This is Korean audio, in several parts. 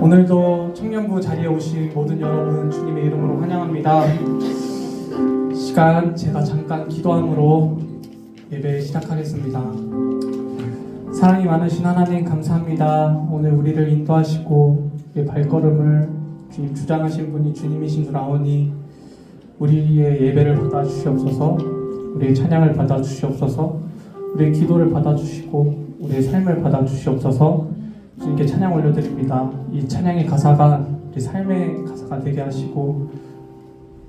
오늘도 청년부 자리에 오신 모든 여러분 주님의 이름으로 환영합니다. 시간 제가 잠깐 기도함으로 예배 시작하겠습니다. 사랑이 많으신 하나님 감사합니다. 오늘 우리를 인도하시고 우리의 발걸음을 주님 주장하신 분이 주님이신 줄 아오니 우리의 예배를 받아주시옵소서, 우리의 찬양을 받아주시옵소서, 우리의 기도를 받아주시고 우리의 삶을 받아주시옵소서. 주님께 찬양 올려드립니다. 이 찬양의 가사가 우리 삶의 가사가 되게 하시고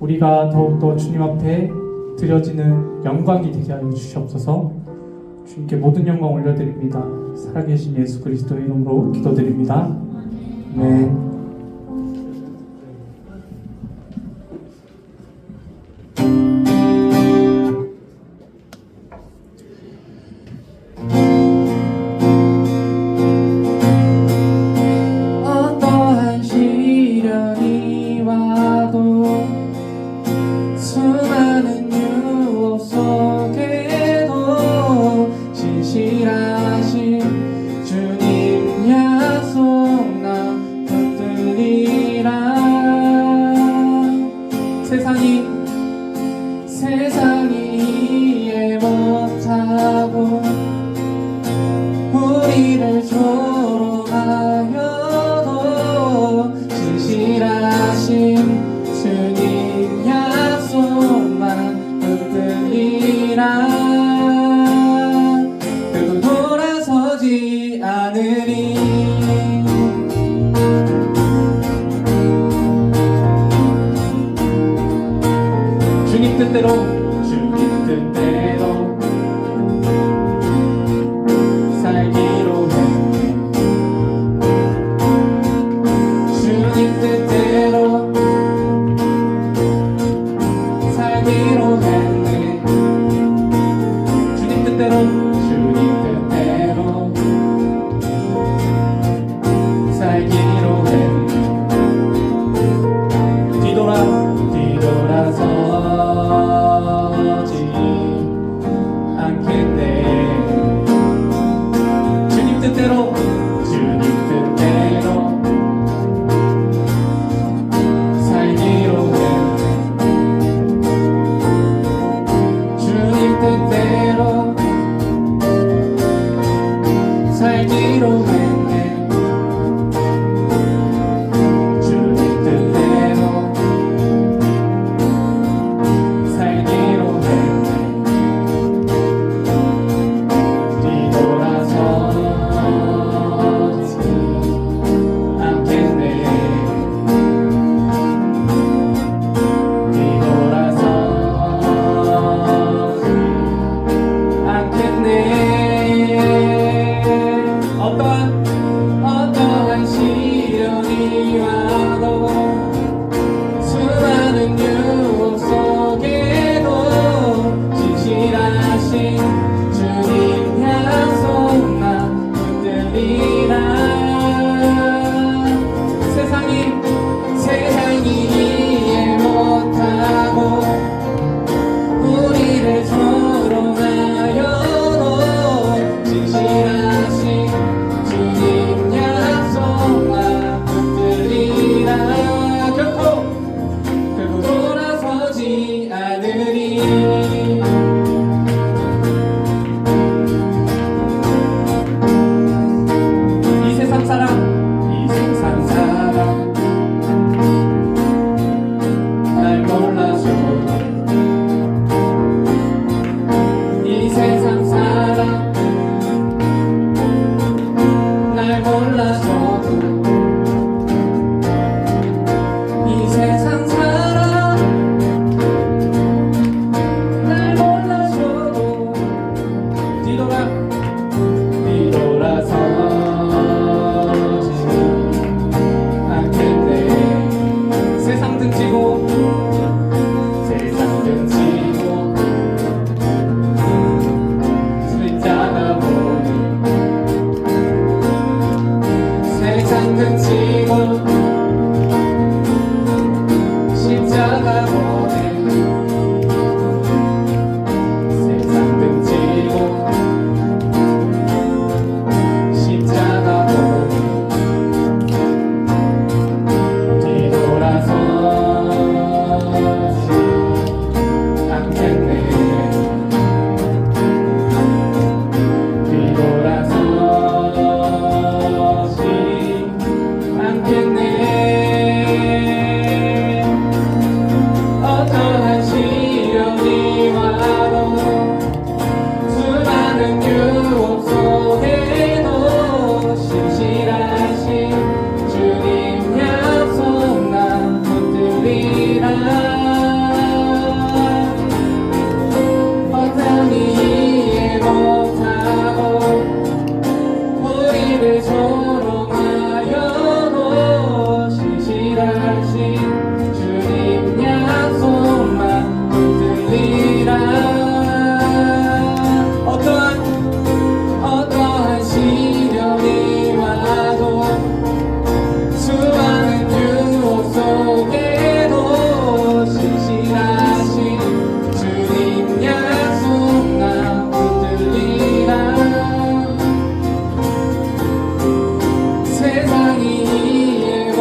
우리가 더욱더 주님 앞에 드려지는 영광이 되게 하여 주시옵소서. 주님께 모든 영광 올려드립니다. 살아계신 예수 그리스도의 이름으로 기도드립니다. 네. 세상이 이해 못하고 우리를 조롱하여도 진실하신 주님 약속만 붙들리라. 그도 돌아서지 않으리. 주님 뜻대로 살기로 해. 주님 뜻대로 살기로 했네. 주님 뜻대로 살기로 했네. 뒤돌아서지 않겠네. 주님 뜻대로 살기로 했네. 주님 뜻대로 살기로 했네. 주님 뜻대로 살기로 했네. 뒤돌아서지 않겠네. 뒤돌아서지 않겠네. 어떠한 시련이 와도 수많은 유혹 속에도 진실하신 주님 약속만 붙들리라. 세상이 이해 못하고 우리를 조롱하여도 진실하신 주님 약속만 붙들리라.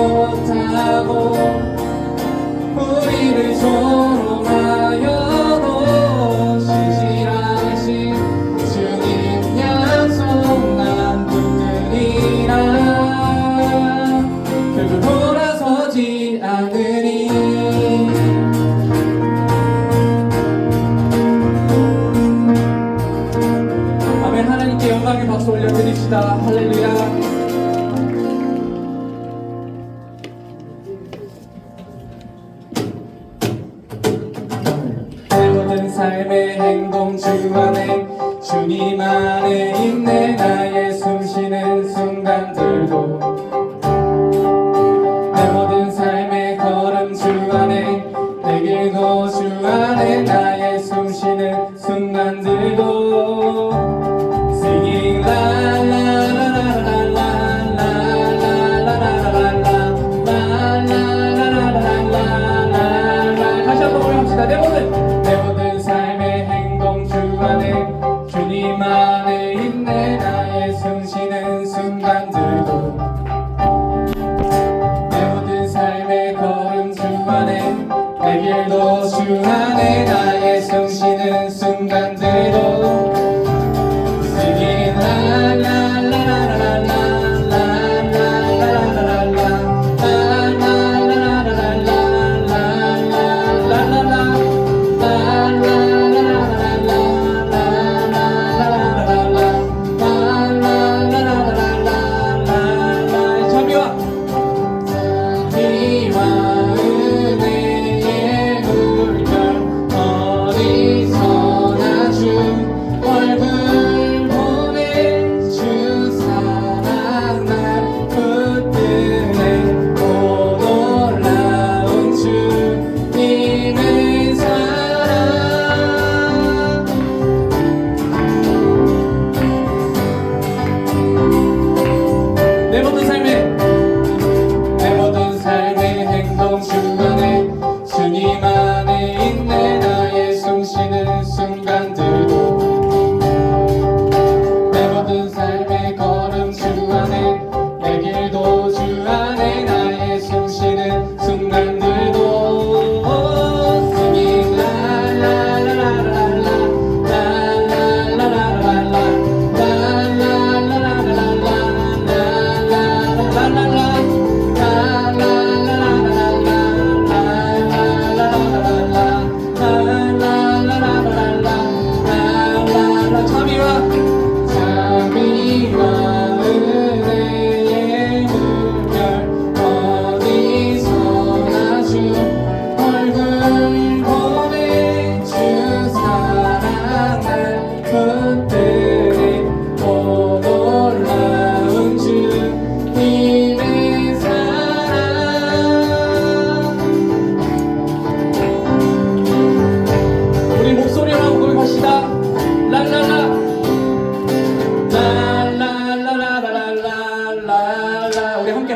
못하고 우리를 조롱하여도 신실하신 주님 약속 난 붙들리라. 결국 돌아서지 않으리. 아멘. 하나님께 영광의 박수 올려드립시다. 할렐루야. 내 모든 삶의 행동 주 안에 주님 안에 있네. 나의 숨쉬는 순간들도 내 모든 삶의 걸음 주 안에 내 길도 주 안에 나의 숨쉬는 순간들도 Singing la la la la la la la la la la. 다시 한번 고백합시다. 내 모든 삶의 행동 주 안에 주님 안에 있네. 나의 숨쉬는 순간들도 내 모든 삶의 걸음 주 안에 내 길도 주 안에 나의 숨쉬는 순간들도 Singing la la la la la la la la la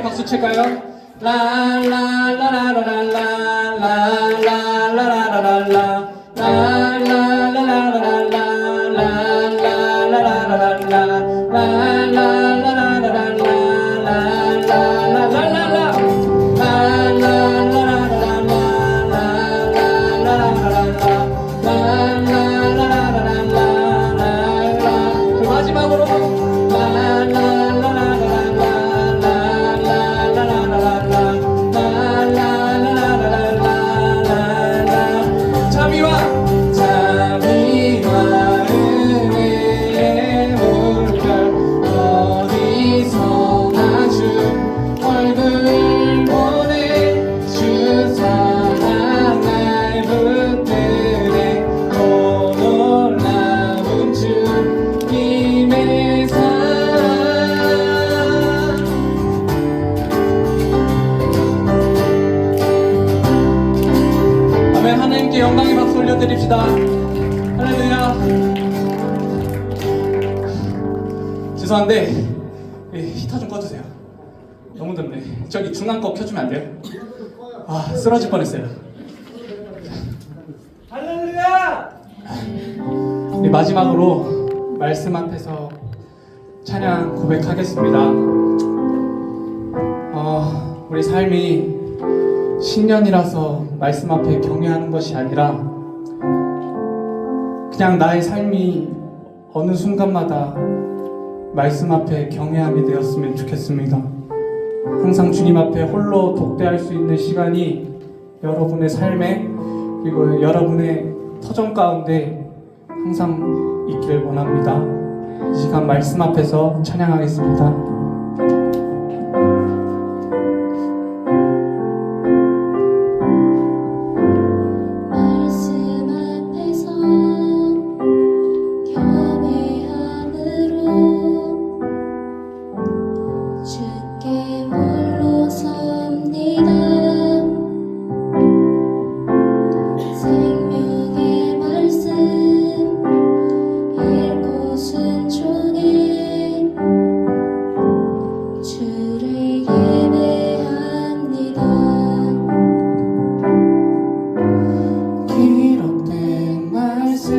박수 칠까요? 하나님께 영광의 박수 올려드립시다. 할렐루야. 죄송한데 히터 좀 꺼주세요. 너무 덥네. 저기 중간 거 켜주면 안 돼요? 아, 쓰러질 뻔했어요. 할렐루야! 네, 마지막으로 말씀 앞에서 찬양 고백하겠습니다. 우리 삶이 신년이라서 말씀 앞에 경외하는 것이 아니라 그냥 나의 삶이 어느 순간마다 말씀 앞에 경외함이 되었으면 좋겠습니다. 항상 주님 앞에 홀로 독대할 수 있는 시간이 여러분의 삶에 그리고 여러분의 터전 가운데 항상 있기를 원합니다. 이 시간 말씀 앞에서 찬양하겠습니다. 말씀 앞에서 경외함으로 주께 홀로 섭니다. 생명의 말씀 읽고 순종해 주를 예배합니다. 기록된 말씀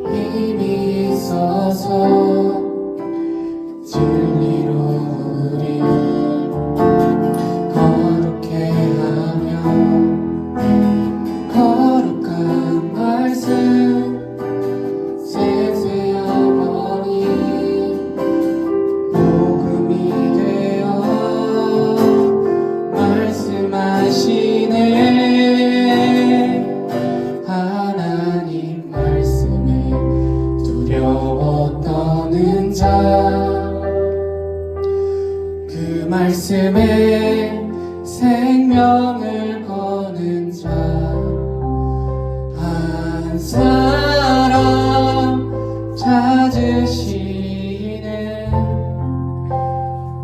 힘이 있어서 진리로 우리 거룩해 하며 거룩한 말씀 세세어머니 복음이 되어 말씀하시네. 하나님 말씀에 두려워 떠는 자 그 말씀에 생명을 거는 자 한 사람 찾으시네.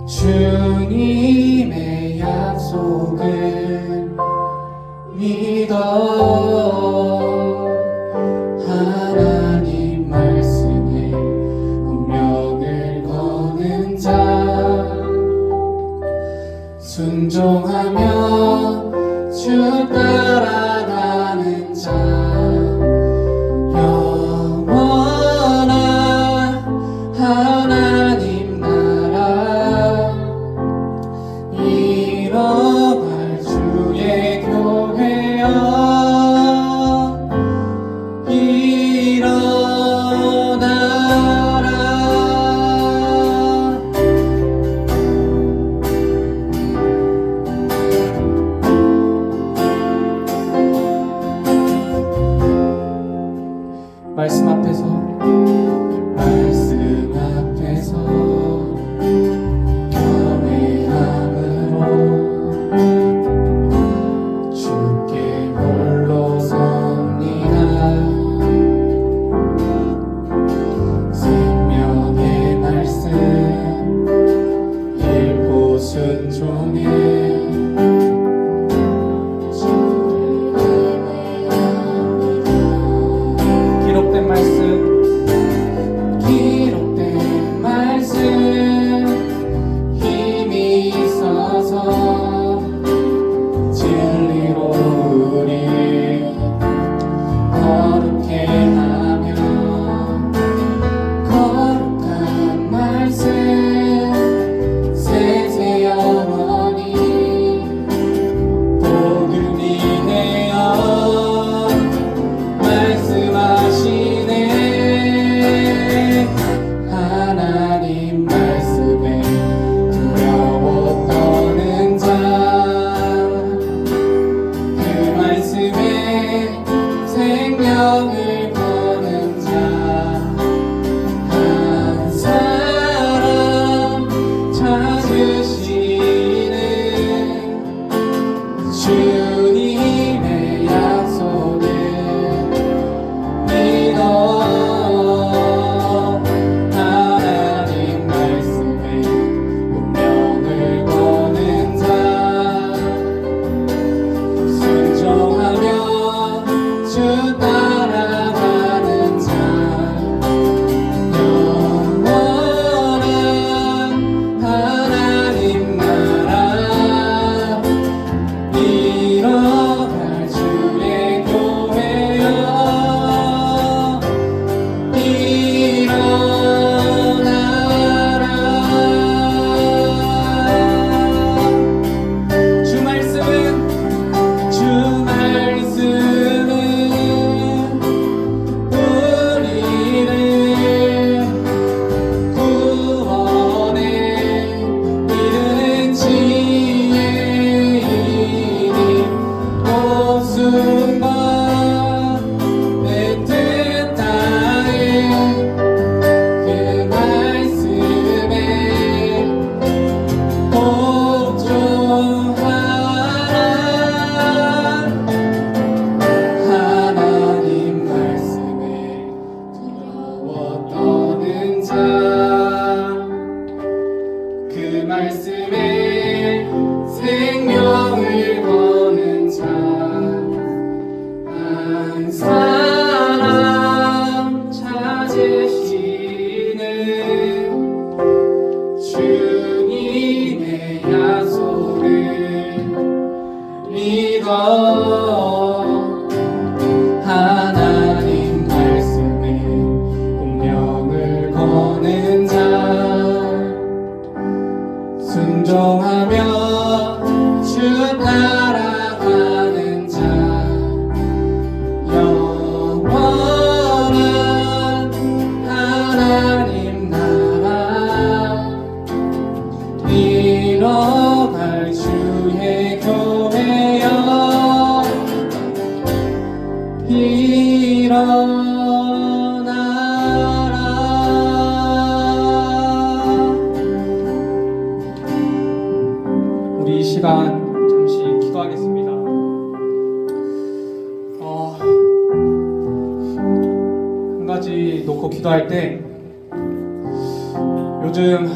주님의 약속을 믿어 하나님 말씀에 운명을 거는 자 순종하며 주 따라가는 자 영원한 하나님 나라 이뤄갈 주의 교회여 일어나라. 믿어 하나님 말씀에 운명을 거는 자 순종하며 주 따라가는 자 영원한 하나님 나라 이뤄갈 주의 교회여 일어나라. 우리 이 시간 잠시 기도하겠습니다. 한 가지 놓고 기도할 때 요즘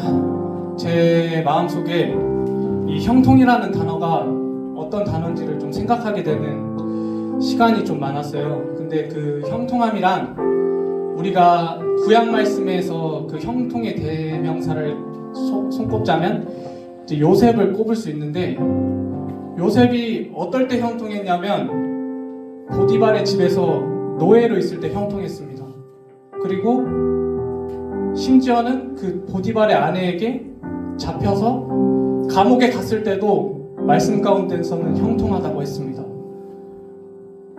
제 마음속에 이 형통이라는 단어가 어떤 단어인지를 좀 생각하게 되는 시간이 좀 많았어요. 근데 그 형통함이란 우리가 구약 말씀에서 그 형통의 대명사를 손꼽자면 이제 요셉을 꼽을 수 있는데, 요셉이 어떨 때 형통했냐면 보디발의 집에서 노예로 있을 때 형통했습니다. 그리고 심지어는 그 보디발의 아내에게 잡혀서 감옥에 갔을 때도 말씀 가운데서는 형통하다고 했습니다.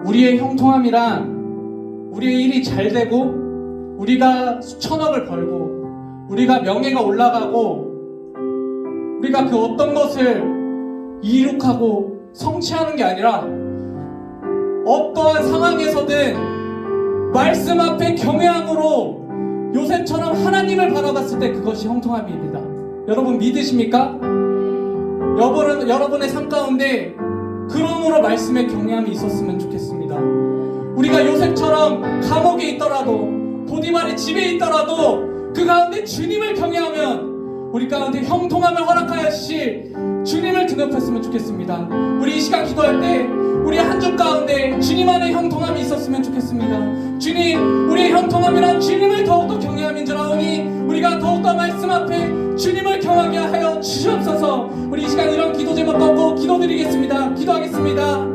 우리의 형통함이란 우리의 일이 잘 되고 우리가 수천억을 벌고 우리가 명예가 올라가고 우리가 그 어떤 것을 이룩하고 성취하는 게 아니라 어떠한 상황에서든 말씀 앞에 경외함으로 요셉처럼 하나님을 바라봤을 때 그것이 형통함입니다. 여러분 믿으십니까? 여러분의 삶 가운데 그러므로 말씀에 경외함이 있었으면 좋겠습니다. 우리가 요셉처럼 감옥에 있더라도 보디발의 집에 있더라도 그 가운데 주님을 경외하면 우리 가운데 형통함을 허락하시지 주님을 등높였으면 좋겠습니다. 우리 이 시간 기도할 때 우리 한 주 가운데 주님 안에 형통함이 있었으면 좋겠습니다. 주님, 우리의 형통함이란 주님을 더욱더 경외함인 줄 아오니 우리가 더욱더 말씀 앞에 주님을 경하게 하여 주시옵소서. 우리 이 시간 이런 기도 제목 갖고 기도드리겠습니다. 기도하겠습니다.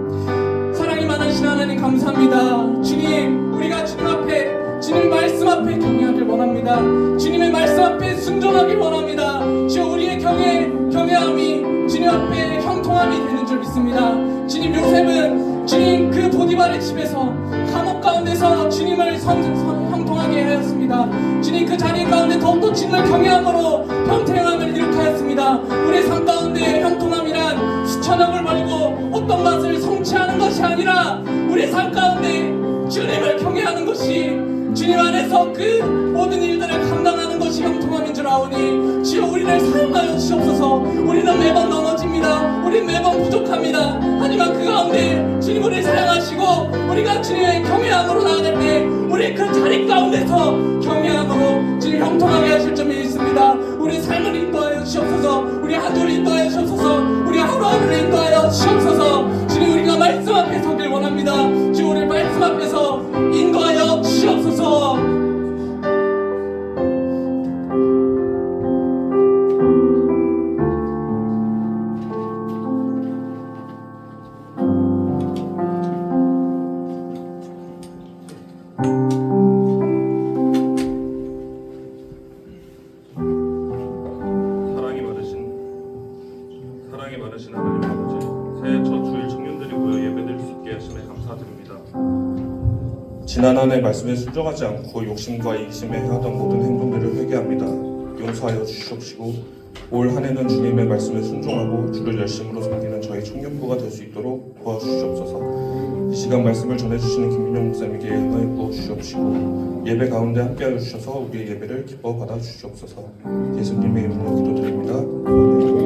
사랑이 많으신 하나님 감사합니다. 주님, 우리가 주님 앞에 주님 말씀 앞에 경외하길 원합니다. 주님의 말씀 앞에 순종하길 원합니다. 주여, 우리의 경외함이 주님 앞에 형통함이 되는 줄 믿습니다. 주님, 요셉은 주님 그 보디발의 집에서 감옥 가운데서 주님을 형통하게 하였습니다. 주님 그 자리 가운데 더욱더 주님을 경외함으로 형통함을 이룩하였습니다. 우리의 삶 가운데 형통함이란 수천억을 벌고 어떤 것을 성취하는 것이 아니라 우리의 삶 가운데 주님을 경외하는 것이 주님 안에서 그 모든 일들을 감당하는 것이 형통함인 줄 아오니 주여, 우리를 사용하여 주옵소서. 우리는 매번 넘어집니다. 우리는 매번 부족합니다. 하지만 그 가운데 주님 우리를 사용하시고 우리가 주님의 경외함으로 나아갈 때 우리 그 자리 가운데서 경외함으로 주님 형통하게 하실 줄 믿습니다. 우리 삶을 인도하여 주옵소서. 우리 한 주를 인도하여 주옵소서. 우리 하루하루를 인도하여 주옵소서. 주님, 우리가 말씀 앞에 서길 원합니다. 주님, 우리 말씀 앞에서 인도하여 주옵소서. 사랑이 많으신 하나님 아버지, 새해 첫 주일 청년들이 모여 예배드릴 수 있게 하심에 감사드립니다. 지난 한 해 말씀에 순종하지 않고 욕심과 이기심에 행하던 모든 행동들을 회개합니다. 용서하여 주시옵시고 올 한 해는 주님의 말씀에 순종하고 주를 열심으로 섬기는 저희 청년부가 될 수 있도록 도와주시옵소서. 이 시간 말씀을 전해주시는 김민영 목사님에게 은혜 부어 주시옵시고 예배 가운데 함께하여 주셔서 우리의 예배를 기뻐 받아 주시옵소서. 예수님의 이름으로 기도드립니다. 아멘.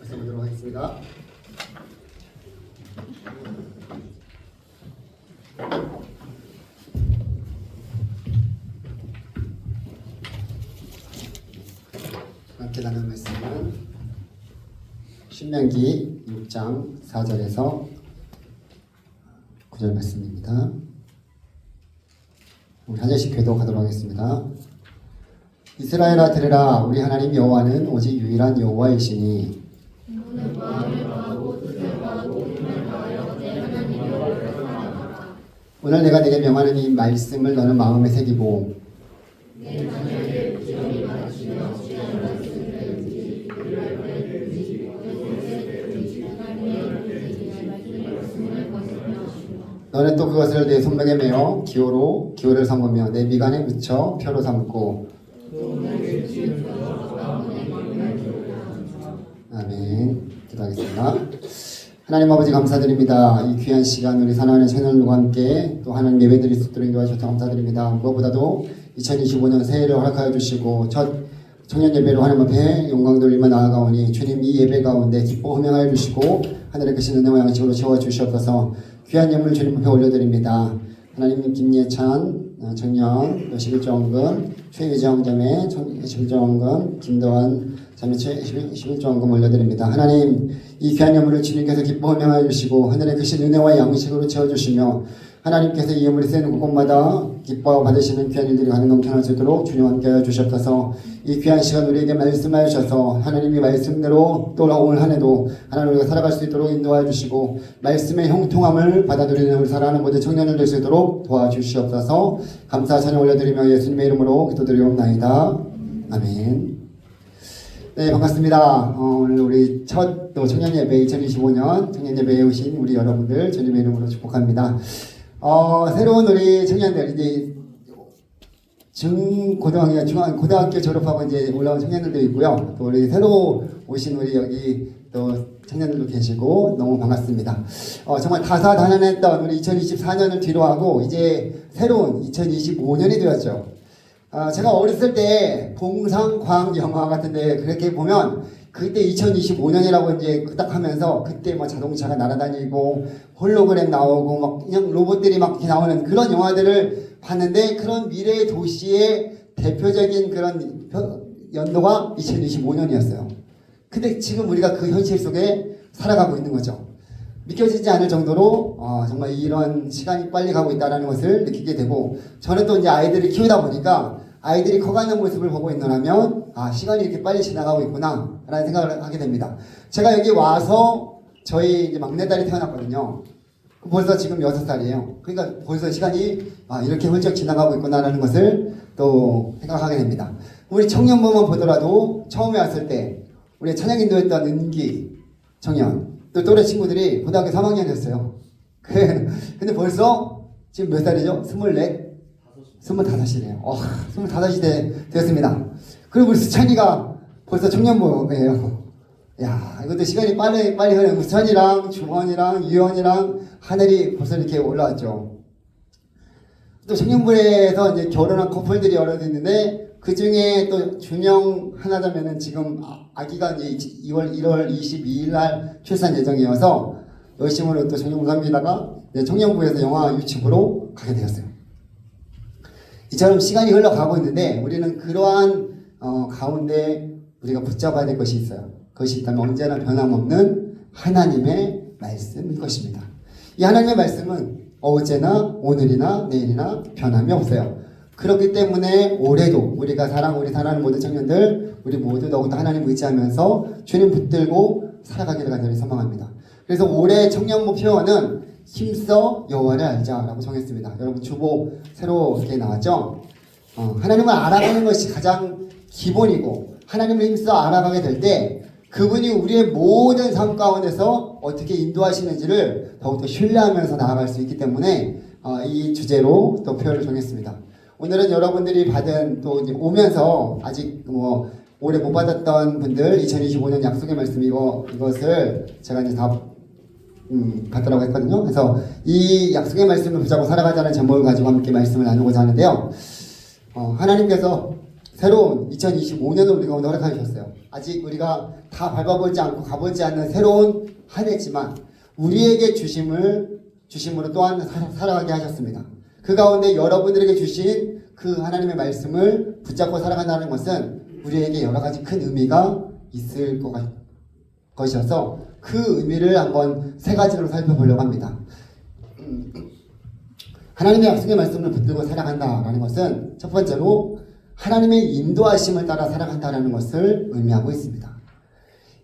말씀드리도록 하겠습니다. 함께 나눈 말씀은 신명기 6장 4절에서 9절 말씀입니다. 우리 한 절씩 교독하도록 하겠습니다. 이스라엘아 들으라, 우리 하나님 여호와는 오직 유일한 여호와이시니 오늘 내가 네게 명하는 이 말씀을 너는 마음에 새기고 너는 또 그것을 내 손목에 매어 기호를 삼으며 내 미간에 묻혀 표로 삼고. 아멘. 기도하겠습니다. 하나님 아버지 감사드립니다. 이 귀한 시간 우리 사랑하는 채널과 함께 또 하나님 예배드릴 수 있도록 인도하셔서 감사드립니다. 무엇보다도 2025년 새해를 허락하여 주시고 첫 청년 예배로 하나님 앞에 영광 돌리며 나아가오니 주님 이 예배 가운데 기뻐 흠양하여 주시고 하늘의 크신 은혜와 양식으로 채워주시옵소서. 귀한 예물 주님 앞에 올려드립니다. 하나님 김예찬 청년 11조원금 최유정 자매 11조원금 김도환 자매 11조원금 올려드립니다. 하나님 이 귀한 예물을 주님께서 기뻐 흠양하여 주시고 하늘의 크신 은혜와 양식으로 채워주시며 하나님께서 이 예물이 쓰이는 곳곳마다 기뻐 받으시는 귀한 일들이 가능 넘쳐날 수 있도록 주님 함께하여 주셨소서. 이 귀한 시간 우리에게 말씀하여 주셔서 하나님이 말씀대로 또 올 한해도 하나님 우리가 살아갈 수 있도록 인도하여 주시고 말씀의 형통함을 받아들이는 우리 사랑하는 모든 청년을 될 수 있도록 도와주시옵소서. 감사 찬양 올려드리며 예수님의 이름으로 기도드리옵나이다. 아멘. 네, 반갑습니다. 오늘 우리 첫 또 청년 예배 2025년 청년 예배에 오신 우리 여러분들 주님의 이름으로 축복합니다. 새로운 우리 청년들 이제 고등학교 졸업하고 이제 올라온 청년들도 있고요. 또 우리 새로 오신 우리 여기 또 청년들도 계시고 너무 반갑습니다. 정말 다사다난했던 우리 2024년을 뒤로하고 이제 새로운 2025년이 되었죠. 제가 어렸을 때 봉상광 영화 같은데 그렇게 보면 그때 2025년이라고 이제 딱 하면서 그때 뭐 자동차가 날아다니고 홀로그램 나오고 막 그냥 로봇들이 막 이렇게 나오는 그런 영화들을 봤는데 그런 미래의 도시의 대표적인 그런 연도가 2025년이었어요. 근데 지금 우리가 그 현실 속에 살아가고 있는 거죠. 믿겨지지 않을 정도로 정말 이런 시간이 빨리 가고 있다는 것을 느끼게 되고 저는 또 이제 아이들을 키우다 보니까 아이들이 커가는 모습을 보고 있노라면 시간이 이렇게 빨리 지나가고 있구나 라는 생각을 하게 됩니다. 제가 여기 와서 저희 이제 막내딸이 태어났거든요. 벌써 지금 6살이에요. 그러니까 벌써 시간이 이렇게 훌쩍 지나가고 있구나 라는 것을 또 생각하게 됩니다. 우리 청년부만 보더라도 처음에 왔을 때 우리 찬양인도했던 은기 청년 또 또래 친구들이 고등학교 3학년이었어요. 근데 벌써 지금 몇 살이죠? 25이래요. 25이 되었습니다. 그리고 우리 수찬이가 벌써 청년부예요. 야, 이것도 시간이 빨리 흐르는 수찬이랑 주원이랑 유연이랑 하늘이 벌써 이렇게 올라왔죠. 또 청년부에서 이제 결혼한 커플들이 여러 있는데 그 중에 또 준영 하나자면은 지금 아기가 이제 1월 22일 날 출산 예정이어서 열심으로 또 청년부 섬기다가 청년부에서 영화 유치부로 가게 되었어요. 이처럼 시간이 흘러가고 있는데 우리는 그러한 가운데 우리가 붙잡아야 될 것이 있어요. 그것이 있다면 언제나 변함없는 하나님의 말씀일 것입니다. 이 하나님의 말씀은 어제나 오늘이나 내일이나 변함이 없어요. 그렇기 때문에 올해도 우리 사랑하는 모든 청년들 우리 모두 더욱더 하나님 의지하면서 주님 붙들고 살아가기를 간절히 소망합니다. 그래서 올해 청년부 표어는 힘써 여호와를 알자라고 정했습니다. 여러분 주보 새로 이렇게 나왔죠? 하나님을 알아가는 것이 가장 기본이고 하나님을 힘써 알아가게 될 때 그분이 우리의 모든 삶 가운데서 어떻게 인도하시는지를 더욱더 신뢰하면서 나아갈 수 있기 때문에 이 주제로 또 표현을 정했습니다. 오늘은 여러분들이 받은 또 이제 오면서 아직 뭐 올해 못 받았던 분들 2025년 약속의 말씀 이것을 제가 이제 다 받더라고 했거든요. 그래서 이 약속의 말씀을 붙잡고 살아가자는 제목을 가지고 함께 말씀을 나누고자 하는데요. 하나님께서 새로운 2025년을 우리가 오늘 허락해 주셨어요. 아직 우리가 다 밟아보지 않고 가보지 않는 새로운 한 해지만 우리에게 주심으로 또한 살아가게 하셨습니다. 그 가운데 여러분들에게 주신 그 하나님의 말씀을 붙잡고 살아간다는 것은 우리에게 여러 가지 큰 의미가 있을 것 것이어서 그 의미를 한번 세 가지로 살펴보려고 합니다. 하나님의 약속의 말씀을 붙들고 살아간다라는 것은 첫 번째로 하나님의 인도하심을 따라 살아간다라는 것을 의미하고 있습니다.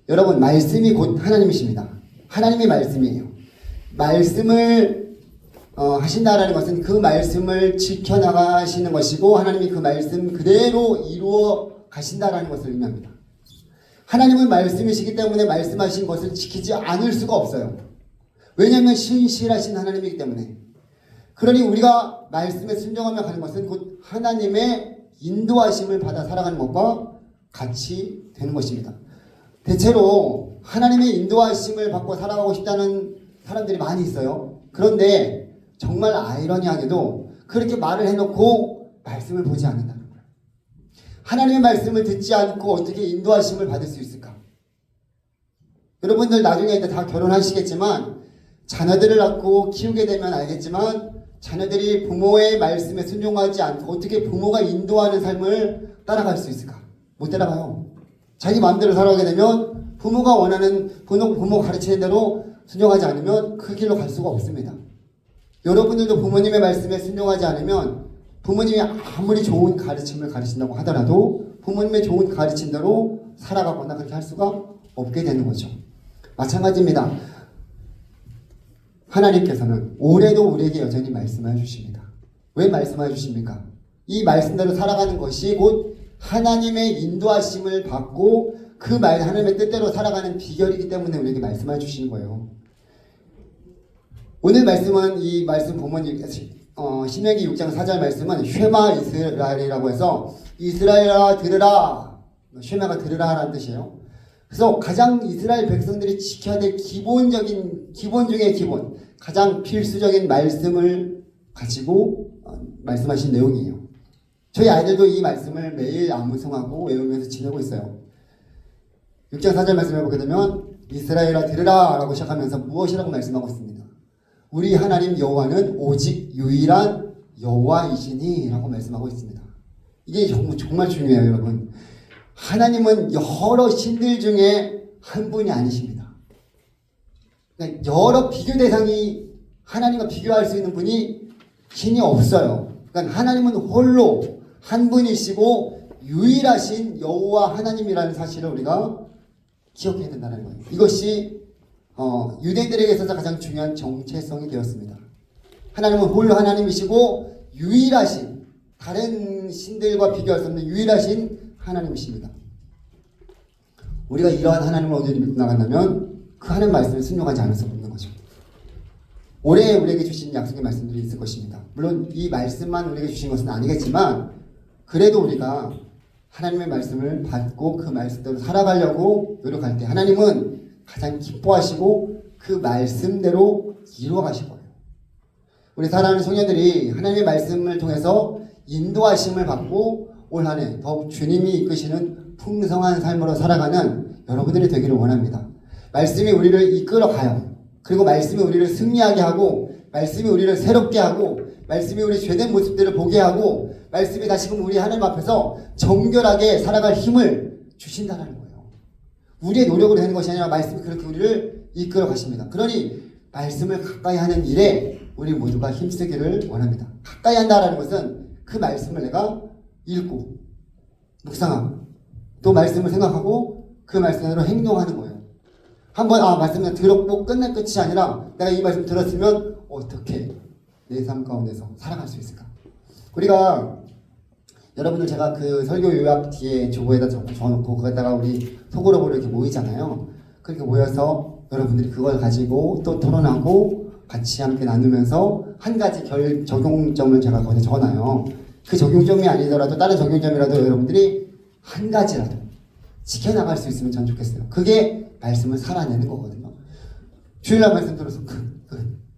여러분, 말씀이 곧 하나님이십니다. 하나님의 말씀이에요. 말씀을 하신다라는 것은 그 말씀을 지켜나가시는 것이고 하나님이 그 말씀 그대로 이루어 가신다라는 것을 의미합니다. 하나님은 말씀이시기 때문에 말씀하신 것을 지키지 않을 수가 없어요. 왜냐하면 신실하신 하나님이기 때문에. 그러니 우리가 말씀에 순종하며 가는 것은 곧 하나님의 인도하심을 받아 살아가는 것과 같이 되는 것입니다. 대체로 하나님의 인도하심을 받고 살아가고 싶다는 사람들이 많이 있어요. 그런데 정말 아이러니하게도 그렇게 말을 해놓고 말씀을 보지 않는다는 거예요. 하나님의 말씀을 듣지 않고 어떻게 인도하심을 받을 수 있을까? 여러분들 나중에 이제 다 결혼하시겠지만 자녀들을 낳고 키우게 되면 알겠지만 자녀들이 부모의 말씀에 순종하지 않고 어떻게 부모가 인도하는 삶을 따라갈 수 있을까? 못 따라가요. 자기 마음대로 살아가게 되면 부모가 원하는 부모가 가르치는 대로 순종하지 않으면 그 길로 갈 수가 없습니다. 여러분들도 부모님의 말씀에 순종하지 않으면 부모님이 아무리 좋은 가르침을 가르친다고 하더라도 부모님의 좋은 가르침대로 살아가거나 그렇게 할 수가 없게 되는 거죠. 마찬가지입니다. 하나님께서는 올해도 우리에게 여전히 말씀해 주십니다. 왜 말씀해 주십니까? 이 말씀대로 살아가는 것이 곧 하나님의 인도하심을 받고 그 하나님의 뜻대로 살아가는 비결이기 때문에 우리에게 말씀해 주시는 거예요. 오늘 말씀은 이 말씀 본문 신명기 6장 4절 말씀은 쉐마 이스라엘이라고 해서 이스라엘아 들으라, 쉐마가 들으라 하라는 뜻이에요. 그래서 가장 이스라엘 백성들이 지켜야 될 기본 중의 기본, 가장 필수적인 말씀을 가지고 말씀하신 내용이에요. 저희 아이들도 이 말씀을 매일 암송하고 외우면서 지내고 있어요. 6장 4절 말씀을 보게 되면 이스라엘아 들으라 라고 시작하면서 무엇이라고 말씀하고 있습니다. 우리 하나님 여호와는 오직 유일한 여호와이시니 라고 말씀하고 있습니다. 이게 정말 중요해요, 여러분. 하나님은 여러 신들 중에 한 분이 아니십니다. 그러니까 여러 비교 대상이 하나님과 비교할 수 있는 분이 신이 없어요. 그러니까 하나님은 홀로 한 분이시고 유일하신 여호와 하나님이라는 사실을 우리가 기억해야 된다는 거예요. 이것이 유대인들에게 있어서 가장 중요한 정체성이 되었습니다. 하나님은 홀로 하나님이시고 유일하신, 다른 신들과 비교할 수 없는 유일하신 하나님이십니다. 우리가 이러한 하나님을 어디에 믿고 나간다면 그 하나님 말씀에 순종하지 않을 수 없는 거죠. 올해 우리에게 주신 약속의 말씀들이 있을 것입니다. 물론 이 말씀만 우리에게 주신 것은 아니겠지만 그래도 우리가 하나님의 말씀을 받고 그 말씀대로 살아가려고 노력할 때 하나님은 가장 기뻐하시고 그 말씀대로 이루어 가실 거예요. 우리 사랑하는 청년들이 하나님의 말씀을 통해서 인도하심을 받고 올 한 해 더욱 주님이 이끄시는 풍성한 삶으로 살아가는 여러분들이 되기를 원합니다. 말씀이 우리를 이끌어 가요. 그리고 말씀이 우리를 승리하게 하고 말씀이 우리를 새롭게 하고 말씀이 우리 죄된 모습들을 보게 하고 말씀이 다시금 우리 하나님 앞에서 정결하게 살아갈 힘을 주신다는 거예요. 우리의 노력으로 되는 것이 아니라 말씀이 그렇게 우리를 이끌어 가십니다. 그러니 말씀을 가까이 하는 일에 우리 모두가 힘쓰기를 원합니다. 가까이 한다는 것은 그 말씀을 내가 읽고 묵상하고 또 말씀을 생각하고 그 말씀대로 행동하는 거예요. 한번 말씀을 들었고 끝날 끝이 아니라 내가 이 말씀 들었으면 어떻게 내 삶 가운데서 살아갈 수 있을까? 우리가 여러분들 제가 그 설교 요약 뒤에 조보에다 적어놓고 거기다가 우리 소그룹으로 이렇게 모이잖아요. 그렇게 모여서 여러분들이 그걸 가지고 또 토론하고 같이 함께 나누면서 한 가지 적용점을 제가 거기에 적어놔요. 그 적용점이 아니더라도 다른 적용점이라도 여러분들이 한 가지라도 지켜나갈 수 있으면 전 좋겠어요. 그게 말씀을 살아내는 거거든요. 주일날 말씀 들어서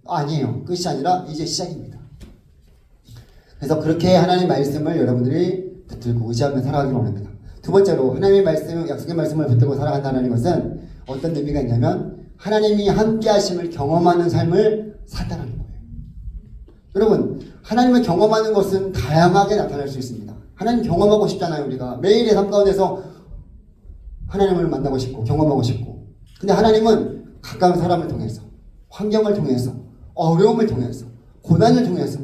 아니에요. 끝이 아니라 이제 시작입니다. 그래서 그렇게 하나님의 말씀을 여러분들이 붙들고 의지하며 살아가기를 원합니다. 두 번째로 하나님의 말씀, 약속의 말씀을 붙들고 살아간다는 것은 어떤 의미가 있냐면 하나님이 함께 하심을 경험하는 삶을 산다는 거예요. 여러분, 하나님을 경험하는 것은 다양하게 나타날 수 있습니다. 하나님 경험하고 싶잖아요. 우리가 매일의 삶 가운데서 하나님을 만나고 싶고 경험하고 싶고 근데 하나님은 가까운 사람을 통해서, 환경을 통해서, 어려움을 통해서, 고난을 통해서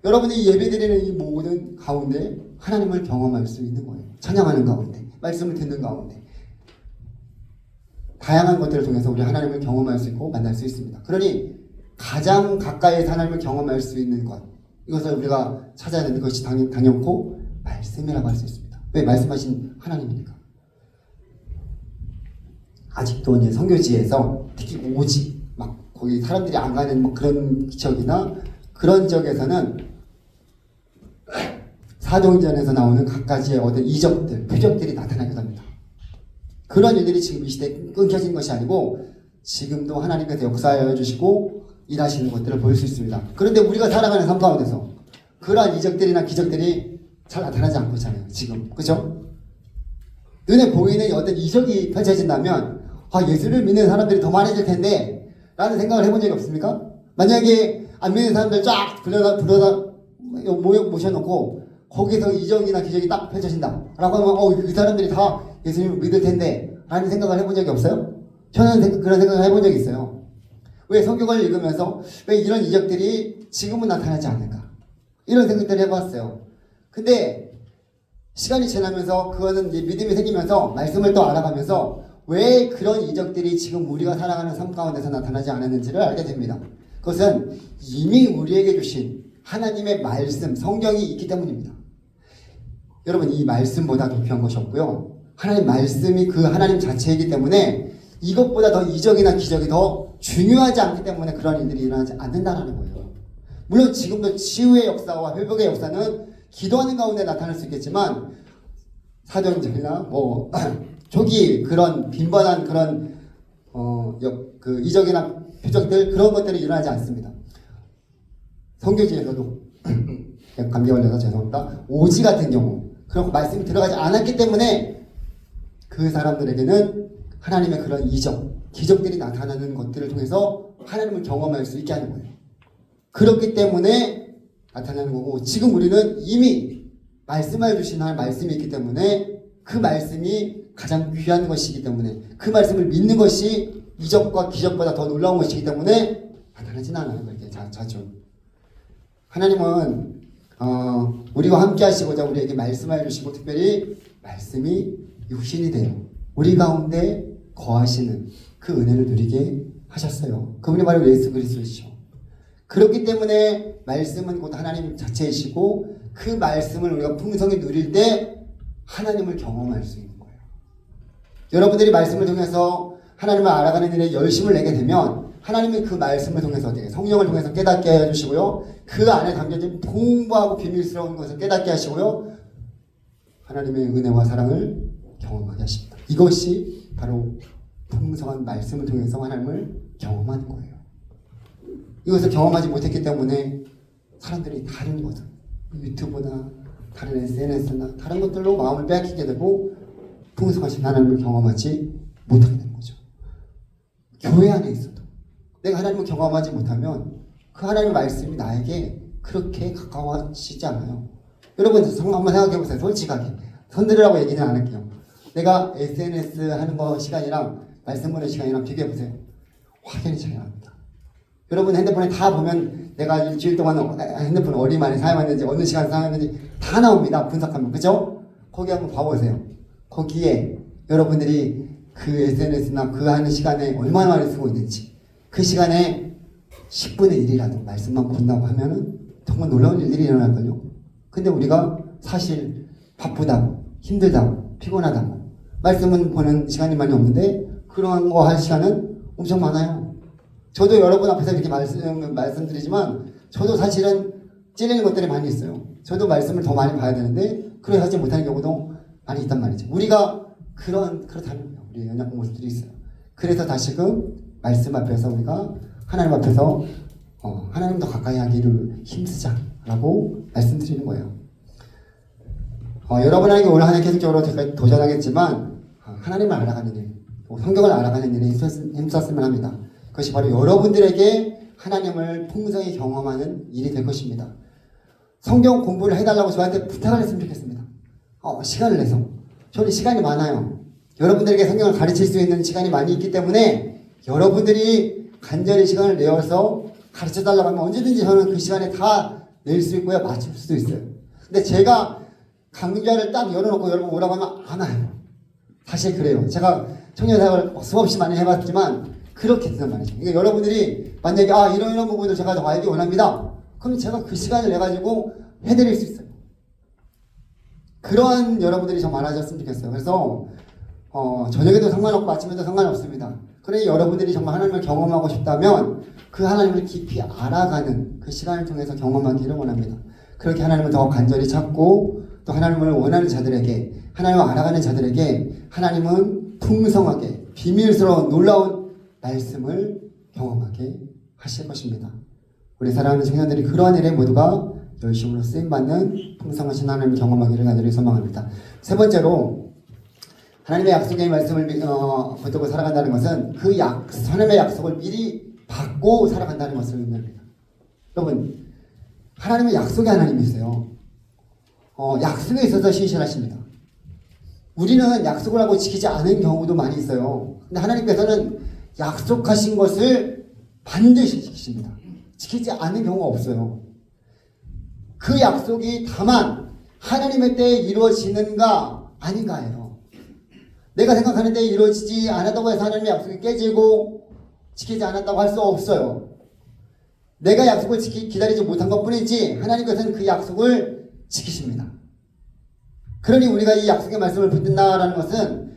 여러분이 예배드리는 이 모든 가운데 하나님을 경험할 수 있는 거예요. 찬양하는 가운데, 말씀을 듣는 가운데 다양한 것들을 통해서 우리 하나님을 경험할 수 있고 만날 수 있습니다. 그러니 가장 가까이에서 하나님을 경험할 수 있는 것, 이것을 우리가 찾아야 되는 것이 당연코 말씀이라고 할 수 있습니다. 왜? 말씀하신 하나님이니까. 아직도 이제 선교지에서 특히 오직 막 거기 사람들이 안 가는 뭐 그런 지역이나 그런 지역에서는 사도행전에서 나오는 각가지의 어떤 이적들, 표적들이 나타나기도 합니다. 그런 일들이 지금 이 시대에 끊겨진 것이 아니고 지금도 하나님께서 역사하여 주시고 일하시는 것들을 볼 수 있습니다. 그런데 우리가 살아가는 삶 가운데서 그러한 이적들이나 기적들이 잘 나타나지 않고 있잖아요. 지금. 그죠? 눈에 보이는 어떤 이적이 펼쳐진다면 예수를 믿는 사람들이 더 많아질 텐데 라는 생각을 해본 적이 없습니까? 만약에 안 믿는 사람들 쫙 불러다 모셔놓고 거기서 이적이나 기적이 딱 펼쳐진다 라고 하면 그 사람들이 다 예수님을 믿을 텐데 라는 생각을 해본 적이 없어요? 저는 그런 생각을 해본 적이 있어요. 왜 성경을 읽으면서 왜 이런 이적들이 지금은 나타나지 않을까? 이런 생각들을 해봤어요. 근데 시간이 지나면서 그거는 이제 믿음이 생기면서 말씀을 또 알아가면서 왜 그런 이적들이 지금 우리가 살아가는 삶 가운데서 나타나지 않았는지를 알게 됩니다. 그것은 이미 우리에게 주신 하나님의 말씀, 성경이 있기 때문입니다. 여러분, 이 말씀보다 더 귀한 것이 없고요. 하나님 말씀이 그 하나님 자체이기 때문에 이것보다 더 이적이나 기적이 더 중요하지 않기 때문에 그런 일들이 일어나지 않는다는 거예요. 물론 지금도 치유의 역사와 회복의 역사는 기도하는 가운데 나타날 수 있겠지만 사도행전이나 초기 그런 빈번한 그런 그 이적이나 표적들 그런 것들이 일어나지 않습니다. 성교지에서도 감기 걸려서 죄송합니다. 오지 같은 경우 그런 말씀이 들어가지 않았기 때문에 그 사람들에게는 하나님의 그런 이적, 기적들이 나타나는 것들을 통해서 하나님을 경험할 수 있게 하는 거예요. 그렇기 때문에 나타나는 거고 지금 우리는 이미 말씀해 주신 하나님 말씀이 있기 때문에 그 말씀이 가장 귀한 것이기 때문에 그 말씀을 믿는 것이 이적과 기적보다 더 놀라운 것이기 때문에 나타나진 않아요. 그렇게 자주. 하나님은 우리와 함께 하시고자 우리에게 말씀해 주시고 특별히 말씀이 육신이 되어 우리 가운데 거하시는 그 은혜를 누리게 하셨어요. 그분이 바로 예수 그리스도시죠. 그렇기 때문에 말씀은 곧 하나님 자체이시고 그 말씀을 우리가 풍성히 누릴 때 하나님을 경험할 수 있는 거예요. 여러분들이 말씀을 통해서 하나님을 알아가는 일에 열심을 내게 되면 하나님이 그 말씀을 통해서 어떻게 성령을 통해서 깨닫게 해주시고요. 그 안에 담겨진 풍부하고 비밀스러운 것을 깨닫게 하시고요. 하나님의 은혜와 사랑을 경험하게 하십니다. 이것이 바로 풍성한 말씀을 통해서 하나님을 경험하는 거예요. 이것을 경험하지 못했기 때문에 사람들이 다른 것을 유튜브나 다른 SNS나 다른 것들로 마음을 빼앗기게 되고 풍성하신 하나님을 경험하지 못하게 되는 거죠. 교회 안에 있어도 내가 하나님을 경험하지 못하면 그 하나님의 말씀이 나에게 그렇게 가까워지지 않아요. 여러분 한번 생각해 보세요. 솔직하게 손들으라고 얘기는 안 할게요. 내가 SNS 하는 거 시간이랑 말씀 보는 시간이랑 비교해 보세요. 확연히 차이가 납니다. 여러분 핸드폰에 다 보면 내가 일주일 동안 핸드폰 얼마나 사용했는지 어느 시간 사용했는지 다 나옵니다. 분석하면. 그죠? 거기 한번 봐보세요. 거기에 여러분들이 그 SNS나 그 하는 시간에 얼마나 많이 쓰고 있는지 그 시간에 10분의 1이라도 말씀만 본다고 하면은 정말 놀라운 일들이 일어날걸요. 근데 우리가 사실 바쁘다고 힘들다고 피곤하다고 말씀은 보는 시간이 많이 없는데 그런 거 할 시간은 엄청 많아요. 저도 여러분 앞에서 이렇게 말씀드리지만 저도 사실은 찔리는 것들이 많이 있어요. 저도 말씀을 더 많이 봐야 되는데 그렇게 하지 못하는 경우도 많이 있단 말이죠. 우리가 그렇다는 거예요. 우리 연약한 모습들이 있어요. 그래서 다시금 말씀 앞에서 우리가 하나님 앞에서 하나님 더 가까이 하기를 힘쓰자라고 말씀드리는 거예요. 여러분에게 오늘 하나님 계속적으로 도전하겠지만 하나님을 알아가는 일, 성경을 알아가는 일에 힘썼으면 합니다. 그것이 바로 여러분들에게 하나님을 풍성히 경험하는 일이 될 것입니다. 성경 공부를 해달라고 저한테 부탁을 했으면 좋겠습니다. 시간을 내서. 저는 시간이 많아요. 여러분들에게 성경을 가르칠 수 있는 시간이 많이 있기 때문에 여러분들이 간절히 시간을 내어서 가르쳐 달라고 하면 언제든지 저는 그 시간에 다 낼 수 있고요. 맞출 수도 있어요. 근데 제가 강좌를 딱 열어놓고 여러분 오라고 하면 안 와요. 사실 그래요. 제가 청년사역을 수없이 많이 해봤지만 그렇게 된단 말이죠. 그러니까 여러분들이 만약에 이런 부분을 제가 더 알기 원합니다. 그럼 제가 그 시간을 내가지고 해드릴 수 있어요. 그러한 여러분들이 좀 많아졌으면 좋겠어요. 그래서 저녁에도 상관없고 아침에도 상관없습니다. 그러니 여러분들이 정말 하나님을 경험하고 싶다면 그 하나님을 깊이 알아가는 그 시간을 통해서 경험하기를 원합니다. 그렇게 하나님을 더 간절히 찾고 또 하나님을 원하는 자들에게 하나님을 알아가는 자들에게 하나님은 풍성하게 비밀스러운 놀라운 말씀을 경험하게 하실 것입니다. 우리 사랑하는 청년들이 그러한 일에 모두가 열심으로 쓰임받는 풍성하신 하나님을 경험하기를 간절히 소망합니다. 세 번째로 하나님의 약속의 말씀을 붙들고 살아간다는 것은 그 하나님의 약속을 미리 받고 살아간다는 것을 의미합니다. 여러분, 하나님의 약속의 하나님이세요. 약속에 있어서 신실하십니다. 우리는 약속을 하고 지키지 않은 경우도 많이 있어요. 근데 하나님께서는 약속하신 것을 반드시 지키십니다. 지키지 않는 경우가 없어요. 그 약속이 다만 하나님의 때에 이루어지는가 아닌가예요. 내가 생각하는 때에 이루어지지 않았다고 해서 하나님의 약속이 깨지고 지키지 않았다고 할 수 없어요. 내가 약속을 기다리지 못한 것 뿐이지 하나님께서는 그 약속을 지키십니다. 그러니 우리가 이 약속의 말씀을 붙든다라는 것은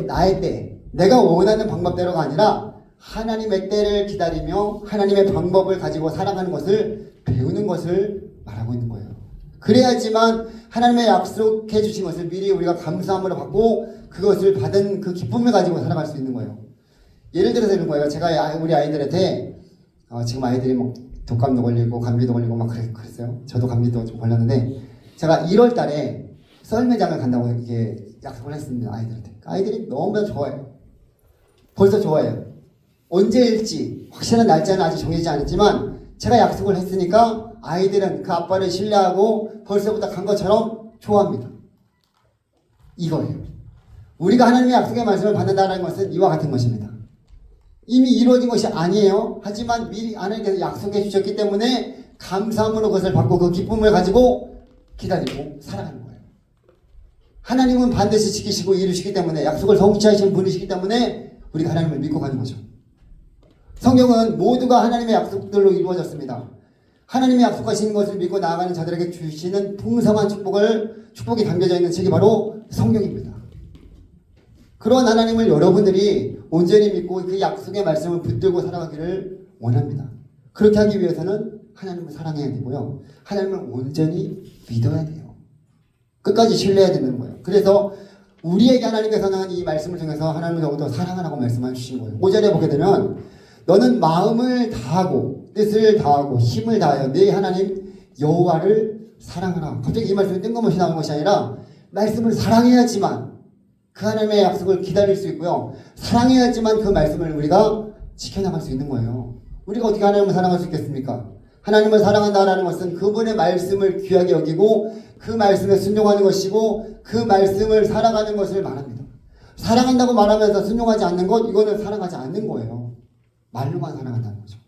나의 때, 내가 원하는 방법대로가 아니라 하나님의 때를 기다리며 하나님의 방법을 가지고 살아가는 것을 배우는 것을 말하고 있는 거예요. 그래야지만 하나님의 약속해 주신 것을 미리 우리가 감사함으로 받고 그것을 받은 그 기쁨을 가지고 살아갈 수 있는 거예요. 예를 들어서 이런 거예요. 제가 우리 아이들한테 지금 아이들이 뭐 독감도 걸리고 감기도 걸리고 막 그랬어요. 저도 감기도 좀 걸렸는데 제가 1월 달에 썰매장을 간다고 이렇게 약속을 했습니다. 아이들한테. 아이들이 너무나 좋아해요. 벌써 좋아해요. 언제일지 확실한 날짜는 아직 정해지지 않았지만 제가 약속을 했으니까 아이들은 그 아빠를 신뢰하고 벌써부터 간 것처럼 좋아합니다. 이거예요. 우리가 하나님의 약속의 말씀을 받는다는 것은 이와 같은 것입니다. 이미 이루어진 것이 아니에요. 하지만 미리 하나님께서 약속해 주셨기 때문에 감사함으로 그것을 받고 그 기쁨을 가지고 기다리고 살아가는 거예요. 하나님은 반드시 지키시고 이루시기 때문에 약속을 성취하신 분이시기 때문에 우리가 하나님을 믿고 가는 거죠. 성경은 모두가 하나님의 약속들로 이루어졌습니다. 하나님의 약속하신 것을 믿고 나아가는 자들에게 주시는 풍성한 축복이 담겨져 있는 책이 바로 성경입니다. 그런 하나님을 여러분들이 온전히 믿고 그 약속의 말씀을 붙들고 살아가기를 원합니다. 그렇게 하기 위해서는 하나님을 사랑해야 되고요. 하나님을 온전히 믿어야 돼요. 끝까지 신뢰해야 되는 거예요. 그래서 우리에게 하나님께서는 이 말씀을 통해서 하나님을 더욱더 사랑하라고 말씀해 주신 거예요. 5절에 보게 되면 너는 마음을 다하고 뜻을 다하고 힘을 다하여 네 하나님 여호와를 사랑하라. 갑자기 이 말씀이 뜬금없이 나온 것이 아니라 말씀을 사랑해야지만 그 하나님의 약속을 기다릴 수 있고요. 사랑해야지만 그 말씀을 우리가 지켜나갈 수 있는 거예요. 우리가 어떻게 하나님을 사랑할 수 있겠습니까? 하나님을 사랑한다라는 것은 그분의 말씀을 귀하게 여기고 그 말씀에 순종하는 것이고 그 말씀을 살아가는 것을 말합니다. 사랑한다고 말하면서 순종하지 않는 것, 이거는 사랑하지 않는 거예요. 말로만 사랑한다는 거죠.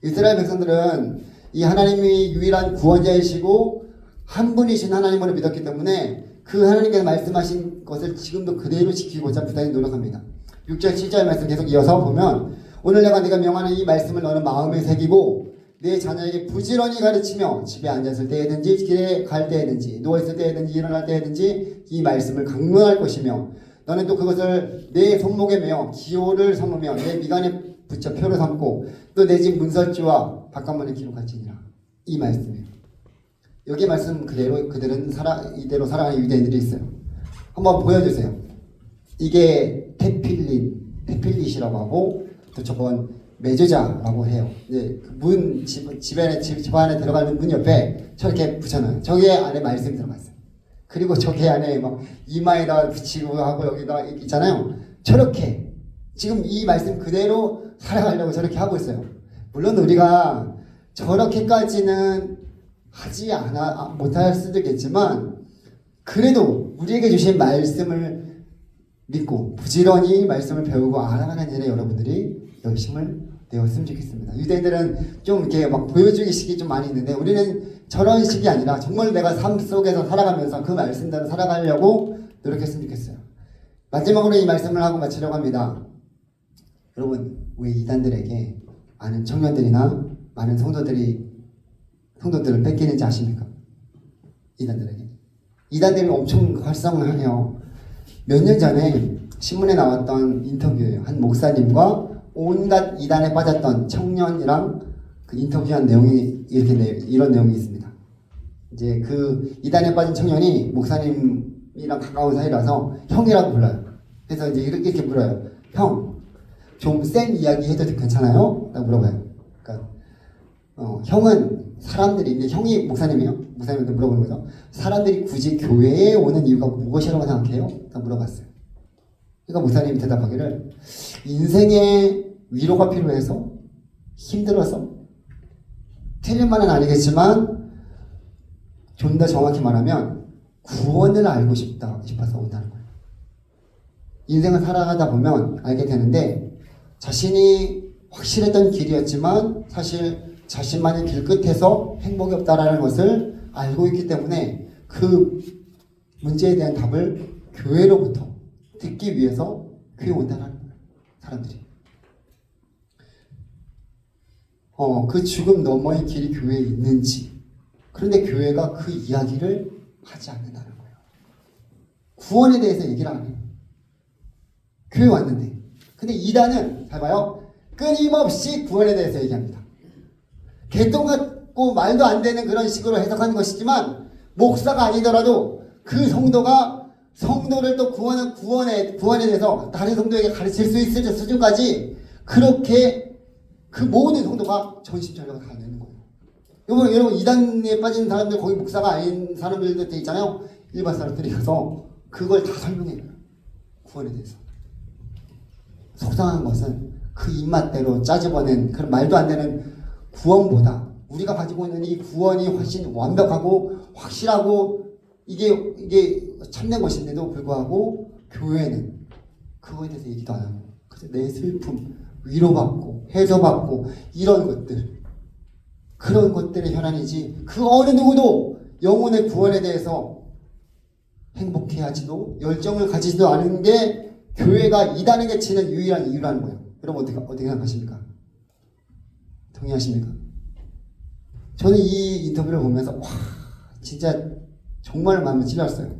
이스라엘 백성들은 이 하나님이 유일한 구원자이시고 한 분이신 하나님으로 믿었기 때문에 그 하나님께서 말씀하신 것을 지금도 그대로 지키고자 부단히 노력합니다. 6절 7절 말씀 계속 이어서 보면 오늘 내가 네가 명하는 이 말씀을 너는 마음에 새기고 내 자녀에게 부지런히 가르치며 집에 앉았을 때에든지 길에 갈 때에든지 누워있을 때에든지 일어날 때에든지 이 말씀을 강론할 것이며 너는 또 그것을 내 손목에 매어 기호를 삼으며 내 미간에 붙여 표를 삼고 또 내 집 문설주와 바깥문에 기록할지니라. 이 말씀이에요. 여기 말씀 그들은 이대로 살아가는 유대인들이 있어요. 한번 보여주세요. 이게 테필릿이라고 하고 또 저건 메조자라고 해요. 이제 문 집 안에 들어가는 문 옆에 저렇게 붙여놔요. 저기 안에 말씀이 들어가 있어요. 그리고 저기 안에 막 이마에다 붙이고 하고 여기다 있잖아요. 저렇게 지금 이 말씀 그대로 살아가려고 저렇게 하고 있어요. 물론 우리가 저렇게까지는 하지 못할 수도 있겠지만 그래도 우리에게 주신 말씀을 믿고 부지런히 말씀을 배우고 알아가는 일에 여러분들이 열심을 내었으면 좋겠습니다. 유대인들은 좀 이렇게 막 보여주기 식이 좀 많이 있는데 우리는 저런 식이 아니라 정말 내가 삶 속에서 살아가면서 그 말씀대로 살아가려고 노력했으면 좋겠어요. 마지막으로 이 말씀을 하고 마치려고 합니다. 여러분, 왜 이단들에게 많은 청년들이나 많은 성도들을 뺏기는지 아십니까? 이단들이 엄청 활성화해요. 몇 년 전에 신문에 나왔던 인터뷰예요. 한 목사님과 온갖 이단에 빠졌던 청년이랑 그 인터뷰한 내용이 이런 내용이 있습니다. 이제 그 이단에 빠진 청년이 목사님이랑 가까운 사이라서 형이라고 불러요. 그래서 이제 이렇게 물어요. 형, 좀 센 이야기 해도 괜찮아요? 라고 물어봐요. 그러니까 형은 사람들이, 근데 형이 목사님이에요? 목사님한테 물어보는 거죠. 사람들이 굳이 교회에 오는 이유가 무엇이라고 생각해요? 라고 물어봤어요. 그러니까 목사님이 대답하기를 인생에 위로가 필요해서 힘들어서 틀린 말은 아니겠지만 좀 더 정확히 말하면 구원을 알고 싶어서 온다는 거예요. 인생을 살아가다 보면 알게 되는데 자신이 확실했던 길이었지만 사실 자신만의 길 끝에서 행복이 없다라는 것을 알고 있기 때문에 그 문제에 대한 답을 교회로부터 듣기 위해서 교회에 온다는 거예요. 사람들이. 그 죽음 너머의 길이 교회에 있는지, 그런데 교회가 그 이야기를 하지 않는다는 거예요. 구원에 대해서 얘기를 안 해요. 교회 왔는데. 근데 이단은 잘 봐요. 끊임없이 구원에 대해서 얘기합니다. 개똥 같고 말도 안 되는 그런 식으로 해석하는 것이지만 목사가 아니더라도 그 성도를 또 구원에 대해서 다른 성도에게 가르칠 수 있을 수준까지 그렇게 그 모든 성도가 전심전력을 다 내는 거예요. 여러분 이단에 빠진 사람들, 거기 목사가 아닌 사람들도 있잖아요. 일반 사람들이 가서 그걸 다 설명해요. 구원에 대해서. 속상한 것은 그 입맛대로 짜집어낸 그런 말도 안 되는 구원보다 우리가 가지고 있는 이 구원이 훨씬 완벽하고 확실하고 이게 참된 것인데도 불구하고 교회는 그거에 대해서 얘기도 안 하고 그래서 내 슬픔, 위로받고 해소받고 이런 것들, 그런 것들의 혈안이지 그 어느 누구도 영혼의 구원에 대해서 행복해하지도 열정을 가지지도 않은 게 교회가 이단에게 치는 유일한 이유라는 거예요. 여러분 어떻게 생각하십니까? 동의하십니까? 저는 이 인터뷰를 보면서 와 진짜 정말 마음에 찔렸어요.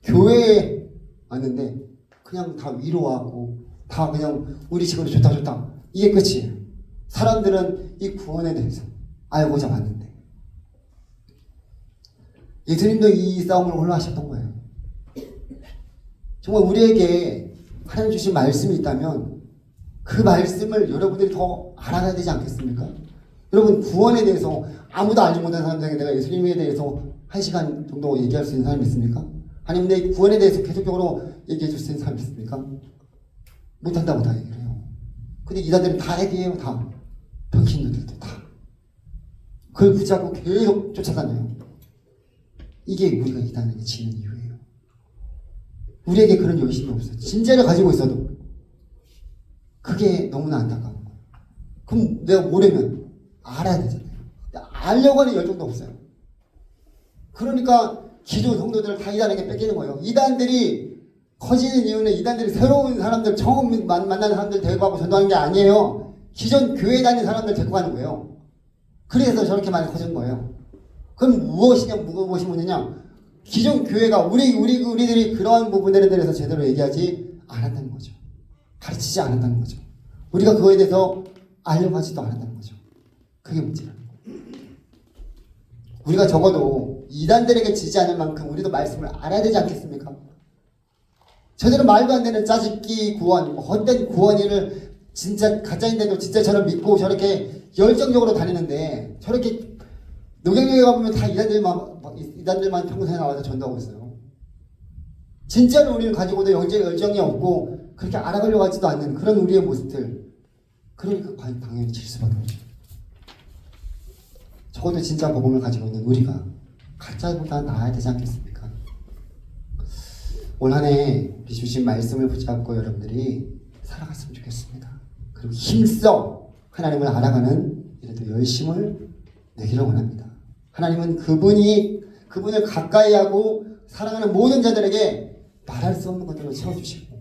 교회에 왔는데 그냥 다 위로하고 다 그냥 우리 식으로 좋다 이게 끝이에요. 사람들은 이 구원에 대해서 알고자 왔는데 예수님도 이 싸움을 홀로 하셨던 거예요. 정말 우리에게 하나님 주신 말씀이 있다면 그 말씀을 여러분들이 더 알아가야 되지 않겠습니까? 여러분 구원에 대해서 아무도 알지 못하는 사람들에게 내가 예수님에 대해서 1시간 정도 얘기할 수 있는 사람이 있습니까? 아니면 내 구원에 대해서 계속적으로 얘기해 줄 수 있는 사람이 있습니까? 못한다고 다 얘기를 해요. 근데 이단들은 다 얘기해요. 다. 병신들도 다. 그걸 붙잡고 계속 쫓아다녀요. 이게 우리가 이단에게 지는 이유예요. 우리에게 그런 열심이 없어요. 진짜를 가지고 있어도 그게 너무나 안타까운 거예요. 그럼 내가 모르면 알아야 되잖아요. 알려고 하는 열정도 없어요. 그러니까 기존 성도들을 다 이단에게 뺏기는 거예요. 이단들이 커지는 이유는 이단들이 새로운 사람들, 처음 만나는 사람들 데리고 가고 전도하는 게 아니에요. 기존 교회 다니는 사람들 데리고 가는 거예요. 그래서 저렇게 많이 커진 거예요. 그럼 무엇이 문제냐? 기존 교회가 우리들이 그러한 부분들에 대해서 제대로 얘기하지 않았다는 거죠. 가르치지 않았다는 거죠. 우리가 그거에 대해서 알려고 하지도 않았다는 거죠. 그게 문제라는 거예요. 우리가 적어도 이단들에게 지지 않을 만큼 우리도 말씀을 알아야 되지 않겠습니까? 제대로 말도 안 되는 짜집기 구원, 헛된 구원이를 진짜 가짜인데도 진짜처럼 믿고 저렇게 열정적으로 다니는데 저렇게 녹양역에 가보면 다 이단들만 평소에 나와서 전도하고 있어요. 진짜로 우리를 가지고도 열정이 없고 그렇게 알아가려고 하지도 않는 그런 우리의 모습들. 그러니까 당연히 질 수밖에 없죠. 적어도 진짜 복음을 가지고 있는 우리가 가짜보다 나아야 되지 않겠습니까? 올 한 해 주신 말씀을 붙잡고 여러분들이 살아갔으면 좋겠습니다. 그리고 힘써 하나님을 알아가는 이래도 열심을 내기를 원합니다. 하나님은 그분을 가까이 하고 사랑하는 모든 자들에게 말할 수 없는 것들을 채워주시고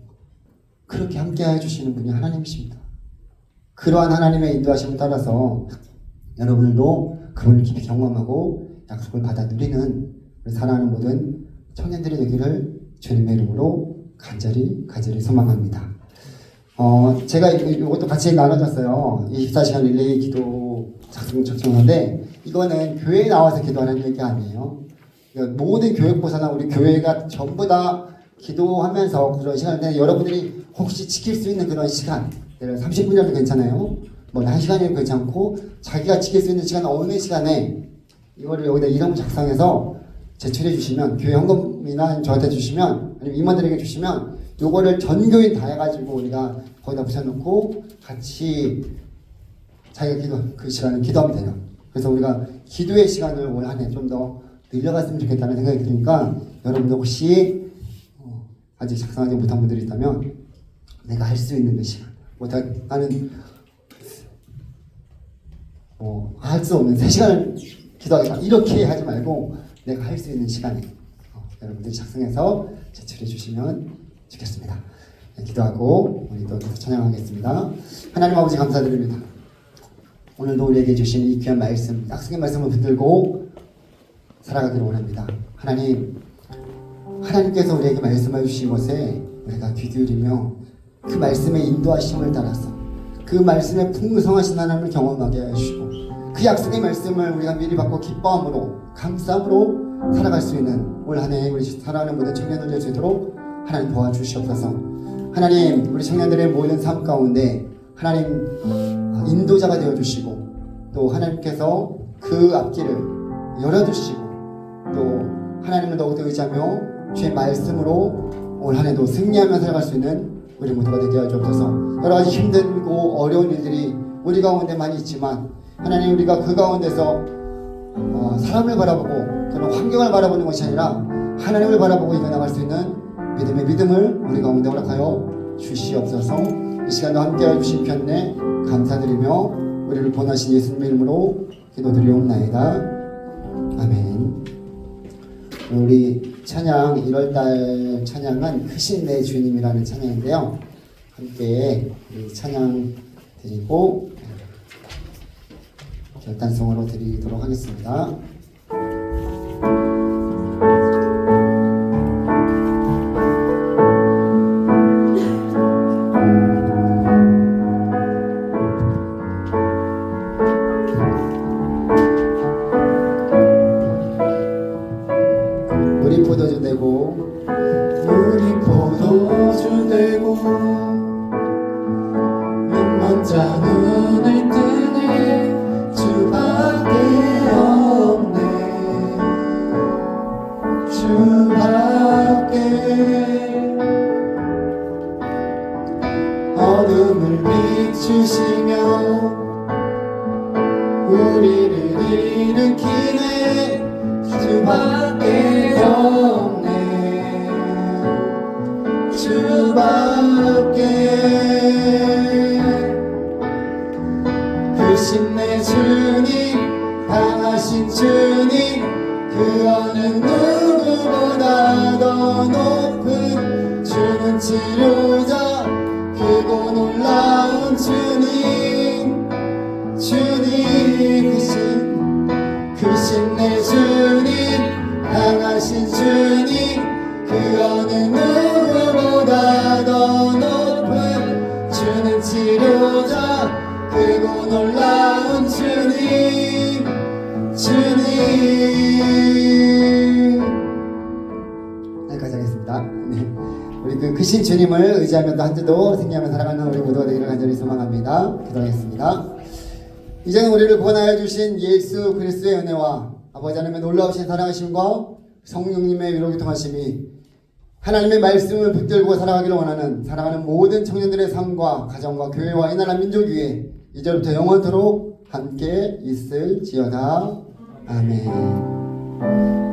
그렇게 함께 해주시는 분이 하나님이십니다. 그러한 하나님의 인도하심을 따라서 여러분들도 그분을 깊이 경험하고 약속을 받아 누리는 우리 사랑하는 모든 청년들이 되기를 주님의 이름으로 간절히 소망합니다. 제가 이것도 같이 나눠줬어요. 24시간 릴레이 기도 작성하는데 이거는 교회에 나와서 기도하는 얘기 아니에요. 그러니까 모든 교육보사나 우리 교회가 전부 다 기도하면서 그런 시간인데 여러분들이 혹시 지킬 수 있는 그런 시간, 예를 들어 30분이라도 괜찮아요. 뭐 1시간이라도 괜찮고 자기가 지킬 수 있는 시간 어느 시간에 이거를 여기다 이름 작성해서 제출해 주시면 교회 헌금이나 저한테 주시면 아니면 임원들에게 주시면 요거를 전교인 다 해가지고 우리가 거기다 붙여놓고 같이 자기가 그 시간을 기도하면 돼요. 그래서 우리가 기도의 시간을 올 한 해 좀 더 늘려갔으면 좋겠다는 생각이 드니까 여러분들 혹시 아직 작성하지 못한 분들이 있다면 내가 할 수 있는 그 시간 나는 할 수 없는 3시간을 기도하겠다 이렇게 하지 말고 내가 할 수 있는 시간에 여러분들이 작성해서 제출해 주시면 좋겠습니다. 네, 기도하고 우리 또 찬양하겠습니다. 하나님 아버지 감사드립니다. 오늘도 우리에게 주신 이 귀한 말씀, 약속의 말씀을 붙들고 살아가기를 원합니다. 하나님께서 우리에게 말씀해 주신 것에 우리가 귀 기울이며 그 말씀의 인도하심을 따라서 그 말씀의 풍성하신 하나님을 경험하게 해주시고 그 약속의 말씀을 우리가 미리 받고 기뻐함으로 감사함으로 살아갈 수 있는 올 한 해 우리 사랑하는 모든 청년들 될 수 있도록 하나님 도와주시옵소서. 하나님 우리 청년들의 모든 삶 가운데 하나님 인도자가 되어주시고 또 하나님께서 그 앞길을 열어주시고 또 하나님을 더욱더 의지하며 주의 말씀으로 올 한 해도 승리하며 살아갈 수 있는 우리 모두가 되게 하여 주옵소서. 여러 가지 힘들고 어려운 일들이 우리 가운데 많이 있지만 하나님 우리가 그 가운데서 사람을 바라보고 그런 환경을 바라보는 것이 아니라 하나님을 바라보고 이겨나갈 수 있는 믿음을 우리 가운데 허락하여 주시옵소서. 이 시간도 함께하여 주신 편에 감사드리며 우리를 본하신 예수님의 이름으로 기도드리옵나이다. 아멘. 우리 찬양 1월달 찬양은 크신 내 주님이라는 찬양인데요. 함께 우리 찬양 드리고 결단성으로 드리도록 하겠습니다. 우리 포도주 되고 우리 포도주 되고 눈먼 자 눈을 뜨네 주밖에 없네 주밖에 어둠을 비추시며 우리를 일으키네 주밖에 없네 주밖에 크신 내 주님 강하신 주님 그 어느 누구보다 더 높은 주는 치료자 크고 놀라운 주님 주님 크신 내 주님 강하신 주님 그 어느 누구보다 더 높은 주는 치료자 크고 놀라운 주님 여기까지 하겠습니다. 네. 우리 그 크신 주님을 의지하며 한 주도 승리하며 살아가는 우리 모두가 되기를 간절히 소망합니다. 기도하겠습니다. 이제는 우리를 구원하여 주신 예수 그리스도의 은혜와 아버지 하나님의 놀라우신 사랑하심과 성령님의 위로 교통하심이 하나님의 말씀을 붙들고 살아가기를 원하는 사랑하는 모든 청년들의 삶과 가정과 교회와 이 나라 민족 위에 이제부터 영원토록 함께 있을지어다. 아멘.